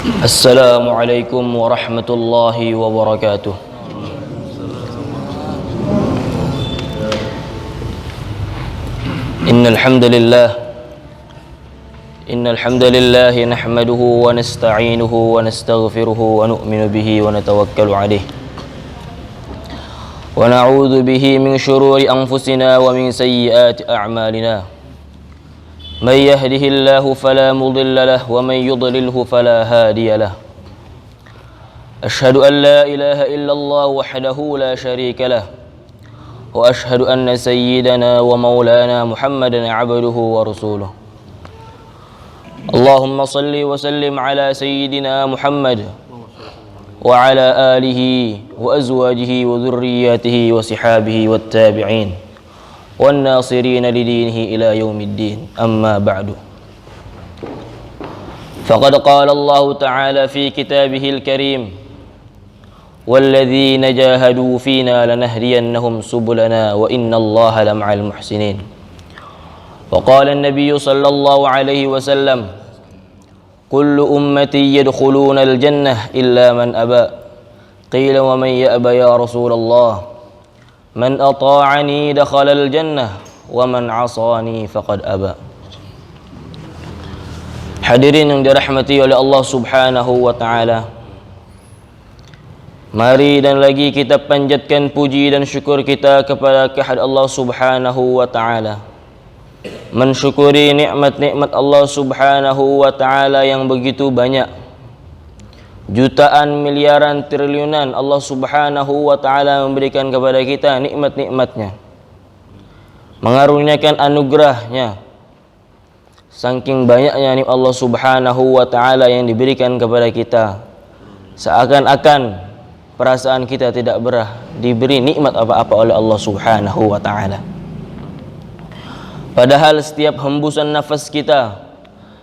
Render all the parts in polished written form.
Assalamualaikum warahmatullahi wabarakatuh. Innal hamdalillah nahmaduhu wa nasta'inuhu wa nastaghfiruhu wa nu'minu bihi wa natawakkalu alayh. Wa na'udzu bihi min shururi anfusina wa min sayyiati a'malina. من يهده الله فلا مضل له ومن يضلله فلا هادي له أشهد أن لا إله إلا الله وحده لا شريك له وأشهد أن سيدنا ومولانا محمدا عبده ورسوله اللهم صل وسلم على سيدنا محمد وعلى آله وأزواجه وذرياته وصحابه والتابعين والناصرين لدينه إلى يوم الدين أما بعد فقد قال الله تعالى في كتابه الكريم والذين جاهدوا فينا لنهدينهم سبلنا وإن الله لمع المحسنين وقال النبي صلى الله عليه وسلم كل أمتي يدخلون الجنة إلا من أبى قيل ومن يأبى يا رسول الله Man ata'ani dakhalal jannah wa man 'asani faqad aba. Hadirin yang dirahmati oleh Allah Subhanahu wa taala. Mari dan lagi kita panjatkan puji dan syukur kita kepada kehadirat Allah Subhanahu wa taala. Mensyukuri nikmat-nikmat Allah Subhanahu wa taala yang begitu banyak. Jutaan, miliaran, triliunan Allah Subhanahu wa ta'ala memberikan kepada kita nikmat-nikmatnya, mengaruniakan anugerahnya. Saking banyaknya nikmat Allah Subhanahu wa ta'ala yang diberikan kepada kita, seakan-akan perasaan kita tidak diberi nikmat apa-apa oleh Allah Subhanahu wa ta'ala. Padahal setiap hembusan nafas kita,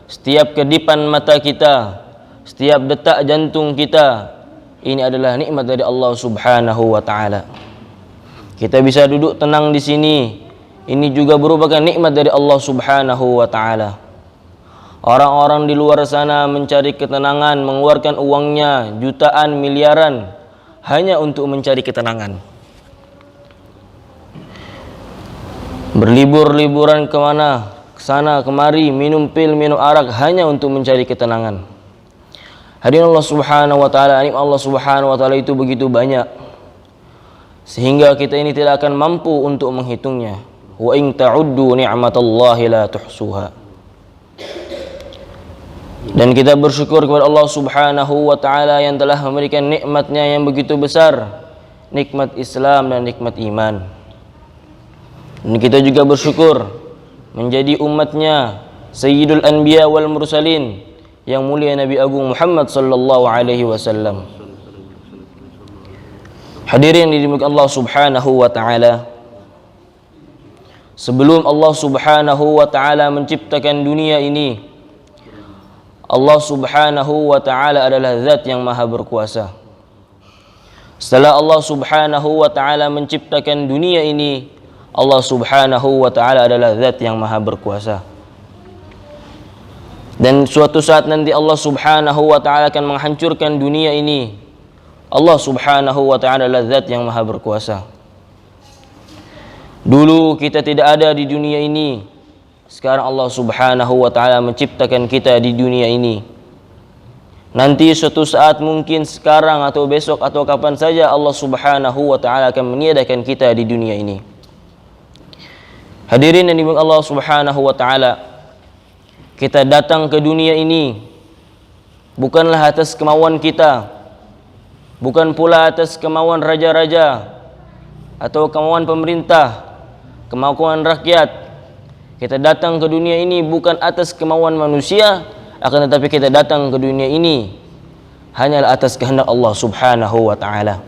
setiap kedipan mata kita, setiap detak jantung kita, ini adalah nikmat dari Allah Subhanahu wa taala. Kita bisa duduk tenang di sini, ini juga merupakan nikmat dari Allah Subhanahu wa taala. Orang-orang di luar sana mencari ketenangan, mengeluarkan uangnya jutaan, miliaran hanya untuk mencari ketenangan. Berlibur-liburan kemana, kesana kemari, minum pil, minum arak hanya untuk mencari ketenangan. Hadirin Allah Subhanahu wa taala, nikmat Allah Subhanahu wa taala itu begitu banyak sehingga kita ini tidak akan mampu untuk menghitungnya. Wa in ta'uddu ni'matallahi la tuhsuha. Dan kita bersyukur kepada Allah Subhanahu wa taala yang telah memberikan nikmatnya yang begitu besar, nikmat Islam dan nikmat iman. Dan kita juga bersyukur menjadi umatnya Sayyidul Anbiya wal Mursalin, yang mulia Nabi Agung Muhammad sallallahu alaihi wasallam. Hadirin yang dimuliakan Allah Subhanahu wa taala, sebelum Allah Subhanahu wa taala menciptakan dunia ini, Allah Subhanahu wa taala adalah zat yang maha berkuasa. Setelah Allah Subhanahu wa taala menciptakan dunia ini, Allah Subhanahu wa taala adalah zat yang maha berkuasa. Dan suatu saat nanti Allah Subhanahu wa ta'ala akan menghancurkan dunia ini. Allah Subhanahu wa ta'ala adalah zat yang maha berkuasa. Dulu kita tidak ada di dunia ini, sekarang Allah Subhanahu wa ta'ala menciptakan kita di dunia ini. Nanti suatu saat, mungkin sekarang atau besok atau kapan saja, Allah Subhanahu wa ta'ala akan meniadakan kita di dunia ini. Hadirin yang dimuliakan Allah Subhanahu wa ta'ala, kita datang ke dunia ini bukanlah atas kemauan kita, bukan pula atas kemauan raja-raja atau kemauan pemerintah, kemauan rakyat. Kita datang ke dunia ini bukan atas kemauan manusia, akan tetapi kita datang ke dunia ini hanyalah atas kehendak Allah Subhanahu wa ta'ala.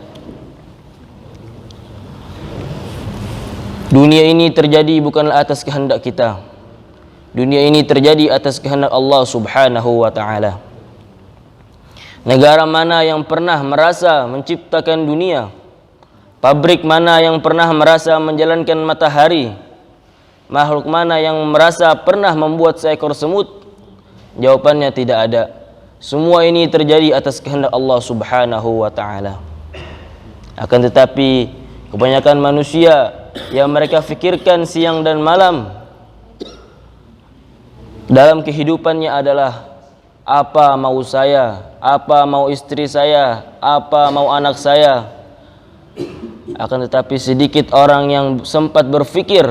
Dunia ini terjadi bukanlah atas kehendak kita. Dunia ini terjadi atas kehendak Allah Subhanahu wa ta'ala. Negara mana yang pernah merasa menciptakan dunia? Pabrik mana yang pernah merasa menjalankan matahari? Makhluk mana yang merasa pernah membuat seekor semut? Jawabannya tidak ada. Semua ini terjadi atas kehendak Allah Subhanahu wa taala. Akan tetapi kebanyakan manusia yang mereka fikirkan siang dan malam dalam kehidupannya adalah apa mau saya, apa mau istri saya, apa mau anak saya. Akan tetapi sedikit orang yang sempat berfikir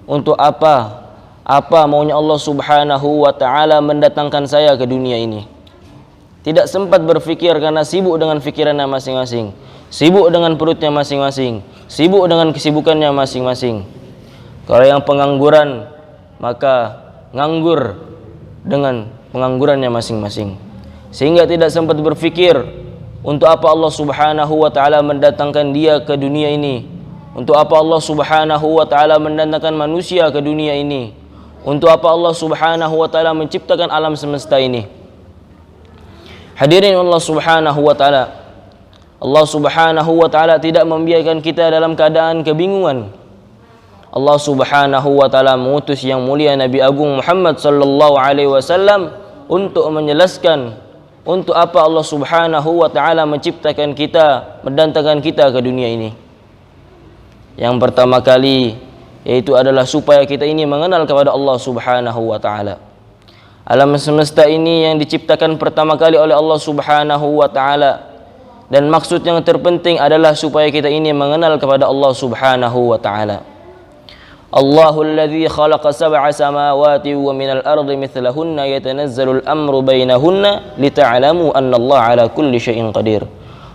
untuk apa maunya Allah Subhanahu wa taala mendatangkan saya ke dunia ini. Tidak sempat berfikir karena sibuk dengan fikirannya masing-masing, sibuk dengan perutnya masing-masing, sibuk dengan kesibukannya masing-masing. Kalau yang pengangguran, maka nganggur dengan penganggurannya masing-masing, sehingga tidak sempat berfikir untuk apa Allah Subhanahu wa taala mendatangkan dia ke dunia ini, untuk apa Allah Subhanahu wa taala mendatangkan manusia ke dunia ini, untuk apa Allah Subhanahu wa taala menciptakan alam semesta ini. Hadirin Allah Subhanahu wa taala, Allah Subhanahu wa taala tidak membiarkan kita dalam keadaan kebingungan. Allah Subhanahu wa taala mengutus yang mulia Nabi Agung Muhammad sallallahu alaihi wasallam untuk menjelaskan untuk apa Allah Subhanahu wa taala menciptakan kita, mendatangkan kita ke dunia ini. Yang pertama kali yaitu adalah supaya kita ini mengenal kepada Allah Subhanahu wa taala. Alam semesta ini yang diciptakan pertama kali oleh Allah Subhanahu wa taala, dan maksud yang terpenting adalah supaya kita ini mengenal kepada Allah Subhanahu wa taala. Allahul ladzi khalaqa sab'a samawati wa minal ardi mithlahunna yatanazzalu al-amru bainahunna lita'lamu anna Allah ala kulli syai'in qadir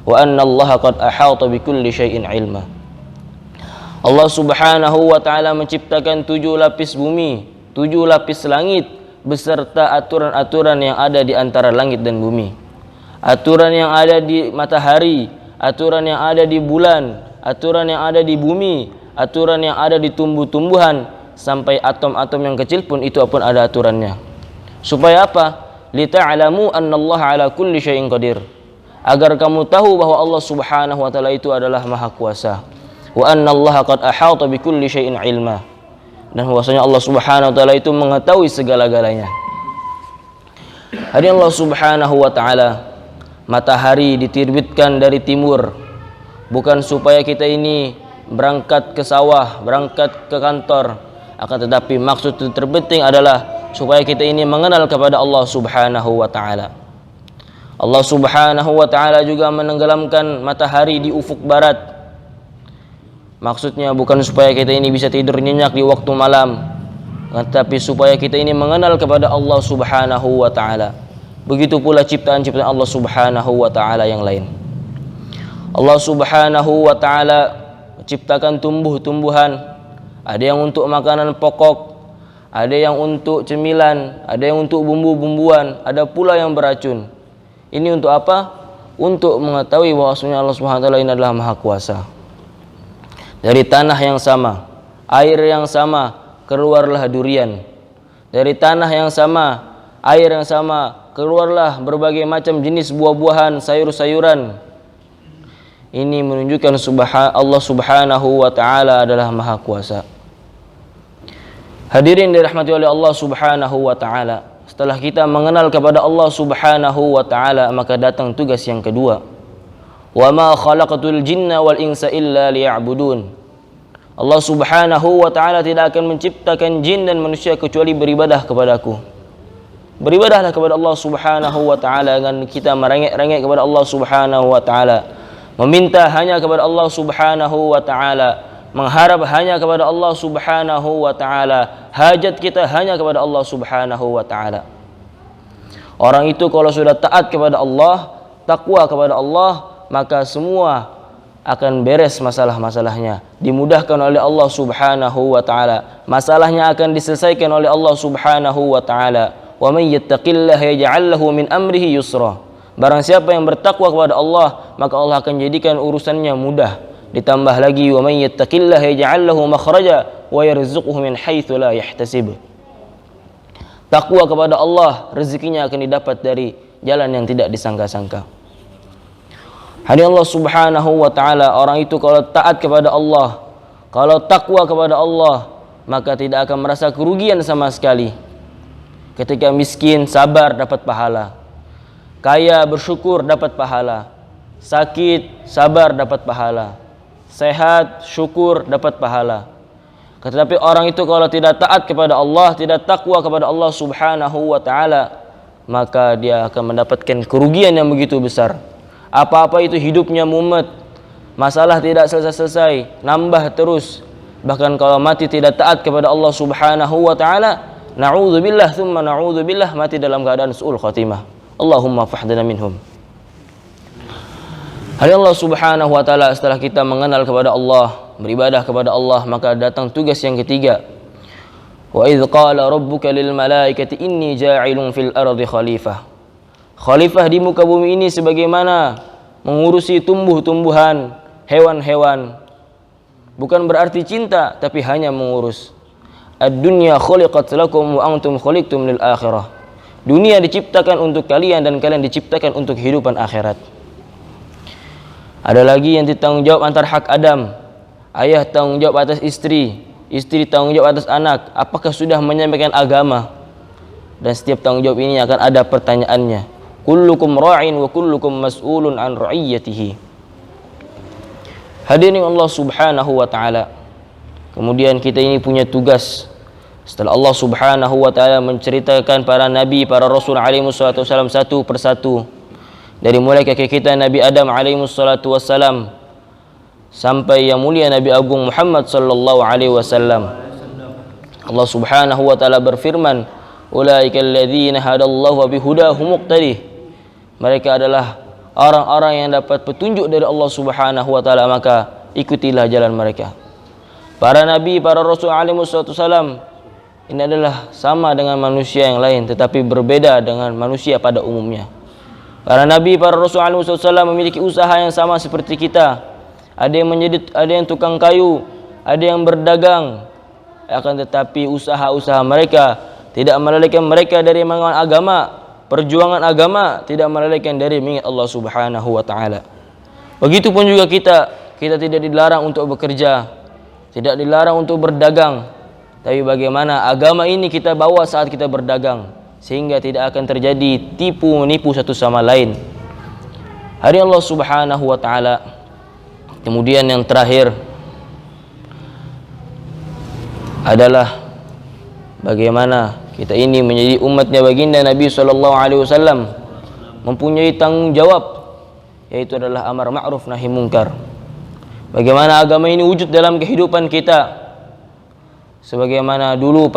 wa anna Allah qad ahata bi kulli syai'in ilma. Allah Subhanahu wa taala menciptakan 7 lapis bumi, 7 lapis langit beserta aturan-aturan yang ada di antara langit dan bumi. Aturan yang ada di matahari, aturan yang ada di bulan, aturan yang ada di bumi, aturan yang ada di tumbuh-tumbuhan, sampai atom-atom yang kecil pun itu pun ada aturannya. Supaya apa? Lita'lamu annallaha ala kulli syai'in qadir. Agar kamu tahu bahwa Allah Subhanahu wa taala itu adalah Maha Kuasa. Wa annallaha qad ahata bi kulli syai'in ilma. Dan bahwasanya Allah Subhanahu wa taala itu mengetahui segala-galanya. Hadirin Allah Subhanahu wa taala, matahari diterbitkan dari timur bukan supaya kita ini berangkat ke sawah, berangkat ke kantor, akan tetapi maksud terpenting adalah supaya kita ini mengenal kepada Allah Subhanahu wa taala. Allah Subhanahu wa taala juga menenggelamkan matahari di ufuk barat. Maksudnya bukan supaya kita ini bisa tidur nyenyak di waktu malam, tetapi supaya kita ini mengenal kepada Allah Subhanahu wa taala. Begitu pula ciptaan-ciptaan Allah Subhanahu wa taala yang lain. Allah Subhanahu wa taala menciptakan tumbuh-tumbuhan, ada yang untuk makanan pokok, ada yang untuk cemilan, ada yang untuk bumbu-bumbuan, ada pula yang beracun. Ini untuk apa? Untuk mengetahui bahwasanya Allah Subhanahu wa taala ini adalah Maha Kuasa. Dari tanah yang sama, air yang sama, keluarlah durian. Dari tanah yang sama, air yang sama, keluarlah berbagai macam jenis buah-buahan, sayur-sayuran. Ini menunjukkan Allah Subhanahu wa taala adalah Maha Kuasa. Hadirin dirahmati oleh Allah Subhanahu wa taala, setelah kita mengenal kepada Allah Subhanahu wa taala, maka datang tugas yang kedua. Wa ma khalaqatul jinna wal insa illa liya'budun. Allah Subhanahu wa taala tidak akan menciptakan jin dan manusia kecuali beribadah kepadaku. Beribadahlah kepada Allah Subhanahu wa taala dengan kita merengek-rengek kepada Allah Subhanahu wa taala, meminta hanya kepada Allah Subhanahu wa taala, mengharap hanya kepada Allah Subhanahu wa taala, hajat kita hanya kepada Allah Subhanahu wa taala. Orang itu kalau sudah taat kepada Allah, takwa kepada Allah, maka semua akan beres masalah-masalahnya, dimudahkan oleh Allah Subhanahu wa taala. Masalahnya akan diselesaikan oleh Allah Subhanahu wa taala. Wa may yattaqillaha yaj'al lahu min amrihi yusra. Barang siapa yang bertakwa kepada Allah, maka Allah akan jadikan urusannya mudah. Ditambah lagi wa may yattaqillaha yaj'al lahu makhraja wa yarzuquhu min haitsu la yahtasib. Takwa kepada Allah, rezekinya akan didapat dari jalan yang tidak disangka-sangka. Hadirin Allah Subhanahu wa taala, orang itu kalau taat kepada Allah, kalau takwa kepada Allah, maka tidak akan merasa kerugian sama sekali. Ketika miskin, sabar dapat pahala. Kaya bersyukur dapat pahala. Sakit sabar dapat pahala. Sehat syukur dapat pahala. Tetapi orang itu kalau tidak taat kepada Allah, tidak takwa kepada Allah Subhanahu wa taala, maka dia akan mendapatkan kerugian yang begitu besar. Apa-apa itu hidupnya mumet, masalah tidak selesai-selesai, nambah terus. Bahkan kalau mati tidak taat kepada Allah Subhanahu wa taala, na'udzubillah tsumma na'udzubillah, mati dalam keadaan su'ul khatimah. Allahumma fahdina minhum. Hari Allah Subhanahu wa taala, setelah kita mengenal kepada Allah, beribadah kepada Allah, maka datang tugas yang ketiga. Wa idz qala rabbuka lil malaikati inni ja'ilun fil ardi khalifah. Khalifah di muka bumi ini sebagaimana mengurusi tumbuh-tumbuhan, hewan-hewan. Bukan berarti cinta, tapi hanya mengurus. Ad-dunya khuliqat lakum wa antum khuliqtum lil akhirah. Dunia diciptakan untuk kalian dan kalian diciptakan untuk kehidupan akhirat. Ada lagi yang ditanggung jawab antar hak Adam. Ayah tanggung jawab atas istri, istri tanggung jawab atas anak. Apakah sudah menyampaikan agama? Dan setiap tanggung jawab ini akan ada pertanyaannya. Kullukum ra'in wa kullukum mas'ulun an ra'iyyatihi. Hadirin Allah Subhanahu wa taala. Kemudian kita ini punya tugas. Setelah Allah Subhanahu wa taala menceritakan para nabi, para rasul alaihi wasallam satu persatu, dari mulai kakek kita Nabi Adam alaihi wassalatu wassalam sampai yang mulia Nabi Agung Muhammad sallallahu alaihi wasallam. Allah Subhanahu wa taala berfirman, "Ulaikal ladzina hadallahu wa bihudahum muqtadih." Mereka adalah orang-orang yang dapat petunjuk dari Allah Subhanahu wa taala, maka ikutilah jalan mereka. Para nabi, para rasul alaihi wassalatu wassalam ini adalah sama dengan manusia yang lain, tetapi berbeda dengan manusia pada umumnya. Para nabi, para rasul alaihi wasallam memiliki usaha yang sama seperti kita. Ada yang tukang kayu, ada yang berdagang. Akan tetapi usaha-usaha mereka tidak melalaikan mereka dari mengamalkan agama, perjuangan agama tidak melalaikan dari mengingat Allah Subhanahu wa taala. Begitupun juga kita tidak dilarang untuk bekerja, tidak dilarang untuk berdagang. Tapi bagaimana agama ini kita bawa saat kita berdagang, sehingga tidak akan terjadi tipu menipu satu sama lain. Hari Allah Subhanahu wa taala. Kemudian yang terakhir adalah bagaimana kita ini menjadi umatnya baginda Nabi sallallahu alaihi wasallam, mempunyai tanggung jawab, yaitu adalah amar ma'ruf nahi munkar. Bagaimana agama ini wujud dalam kehidupan kita, sebagaimana dulu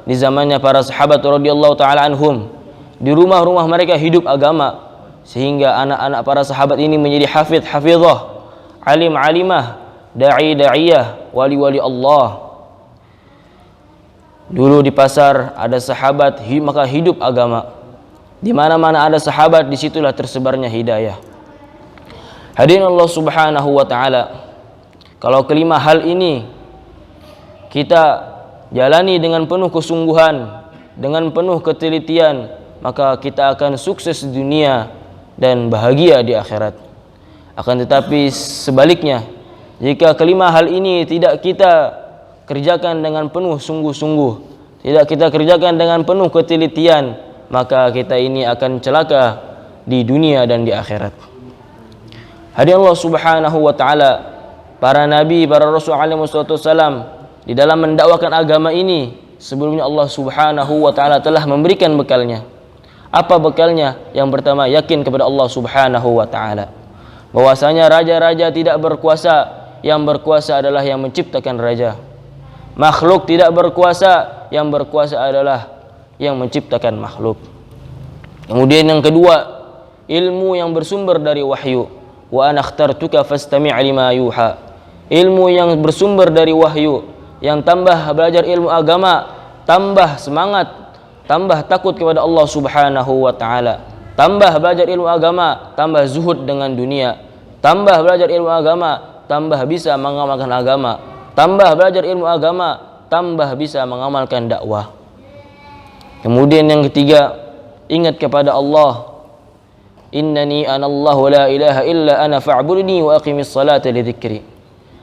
di zamannya para sahabat radhiyallahu taala anhum, di rumah-rumah mereka hidup agama, sehingga anak-anak para sahabat ini menjadi hafidh hafizah, alim alimah, dai daiyah, wali-wali Allah. Dulu di pasar ada sahabat, maka hidup agama. Di mana-mana ada sahabat, disitulah tersebarnya hidayah. Hadirin Allah Subhanahu wa taala, kalau kelima hal ini kita jalani dengan penuh kesungguhan, dengan penuh ketelitian, maka kita akan sukses di dunia dan bahagia di akhirat. Akan tetapi sebaliknya, jika kelima hal ini tidak kita kerjakan dengan penuh sungguh-sungguh, tidak kita kerjakan dengan penuh ketelitian, maka kita ini akan celaka di dunia dan di akhirat. Hadirin Allah Subhanahu wa taala, para nabi, para rasul alaihi wasallam di dalam mendakwakan agama ini, sebelumnya Allah Subhanahu wa taala telah memberikan bekalnya. Apa bekalnya? Yang pertama, yakin kepada Allah Subhanahu wa taala, bahwasanya raja-raja tidak berkuasa, yang berkuasa adalah yang menciptakan raja. Makhluk tidak berkuasa, yang berkuasa adalah yang menciptakan makhluk. Kemudian yang kedua, ilmu yang bersumber dari wahyu. Wa ana akhtartuka fastami' lima yuha. Ilmu yang bersumber dari wahyu, yang tambah belajar ilmu agama, tambah semangat, tambah takut kepada Allah Subhanahu wa taala. Tambah belajar ilmu agama, tambah zuhud dengan dunia. Tambah belajar ilmu agama, tambah bisa mengamalkan agama. Tambah belajar ilmu agama, tambah bisa mengamalkan dakwah. Kemudian yang ketiga, ingat kepada Allah. Innani anallahu la ilaha illa ana fa'budni wa aqimis salata li dzikri.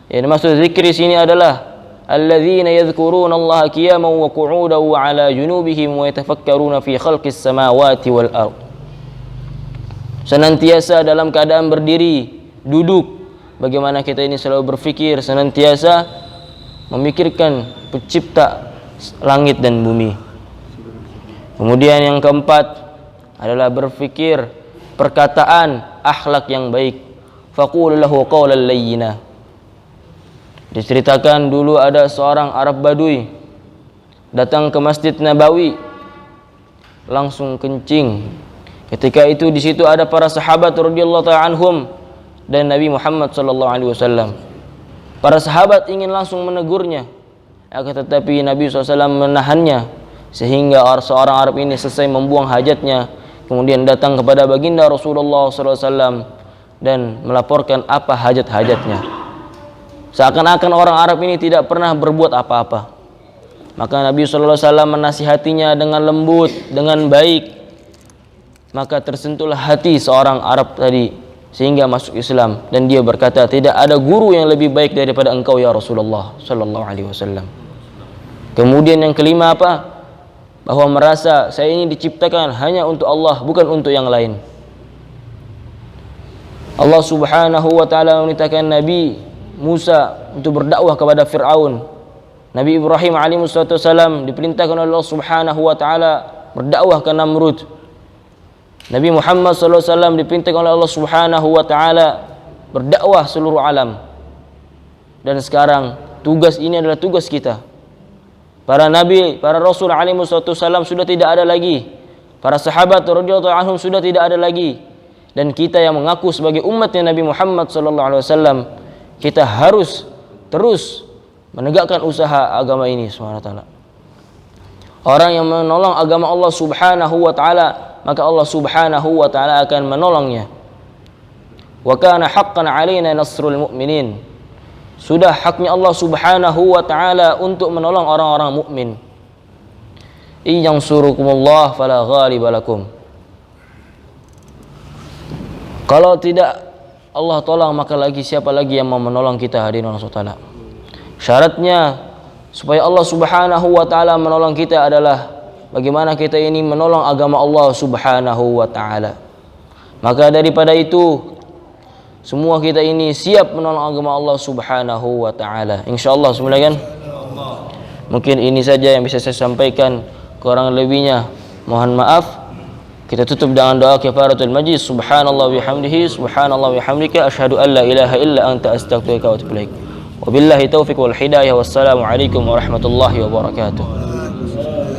Yang maksud zikri sini adalah alladzina yadhkuruna Allah qiyaman wa qu'udan wa 'ala junubihim wa yatafakkaruna fi khalqis samawati wal ard. senantiasa dalam keadaan berdiri, duduk. Bagaimana kita ini selalu berfikir, senantiasa memikirkan pencipta langit dan bumi. Kemudian yang keempat adalah berfikir perkataan akhlak yang baik. Faqul lahu qawlan layyina. Diceritakan dulu ada seorang Arab Badui datang ke Masjid Nabawi, langsung kencing. Ketika itu di situ ada para sahabat radhiyallahu ta'ala anhum dan Nabi Muhammad sallallahu alaihi wasallam. Para sahabat ingin langsung menegurnya, akan tetapi Nabi SAW menahannya sehingga seorang Arab ini selesai membuang hajatnya, kemudian datang kepada baginda Rasulullah SAW dan melaporkan apa hajat-hajatnya. Seakan-akan orang Arab ini tidak pernah berbuat apa-apa. Maka Nabi SAW menasihatinya dengan lembut, dengan baik. Maka tersentuhlah hati seorang Arab tadi sehingga masuk Islam, dan dia berkata, tidak ada guru yang lebih baik daripada engkau ya Rasulullah sallallahu alaihi wasallam. Kemudian yang kelima apa? Bahwa merasa saya ini diciptakan hanya untuk Allah, bukan untuk yang lain. Allah Subhanahu wa taala memerintahkan Nabi Musa untuk berdakwah kepada Firaun. Nabi Ibrahim alaihi wasallam diperintahkan oleh Allah Subhanahu wa taala berdakwah ke Namrud. Nabi Muhammad SAW diperintahkan oleh Allah Subhanahu wa taala berdakwah seluruh alam. Dan sekarang tugas ini adalah tugas kita. Para nabi, para rasul alaihi wasallam sudah tidak ada lagi. Para sahabat radhiyallahu anhum sudah tidak ada lagi. Dan kita yang mengaku sebagai umatnya Nabi Muhammad SAW, kita harus terus menegakkan usaha agama ini SWT. Orang yang menolong agama Allah Subhanahu wa taala, maka Allah Subhanahu wa taala akan menolongnya. Wa kana haqqan 'alaina nasrul mu'minin. Sudah haknya Allah Subhanahu wa taala untuk menolong orang-orang mukmin. In yansurukumullah fala ghaliba lakum. Kalau tidak Allah tolong, maka lagi siapa lagi yang mau menolong kita, hadirin Allah Subhanahu wa taala. Syaratnya supaya Allah Subhanahu wa taala menolong kita adalah bagaimana kita ini menolong agama Allah Subhanahu wa taala. Maka daripada itu semua kita ini siap menolong agama Allah Subhanahu wa taala. Insyaallah semula kan? Mungkin ini saja yang bisa saya sampaikan, kurang lebihnya mohon maaf. Kita tutup dengan doa kifaratul majlis. Subhanallah bihamdihi, subhanallah bihamdika, asyhadu an la ilaha illa anta astaghfiruka wa atubu ilaik. Wabillahi taufiq wal hidayah. Wassalamu alaikum warahmatullahi wabarakatuh.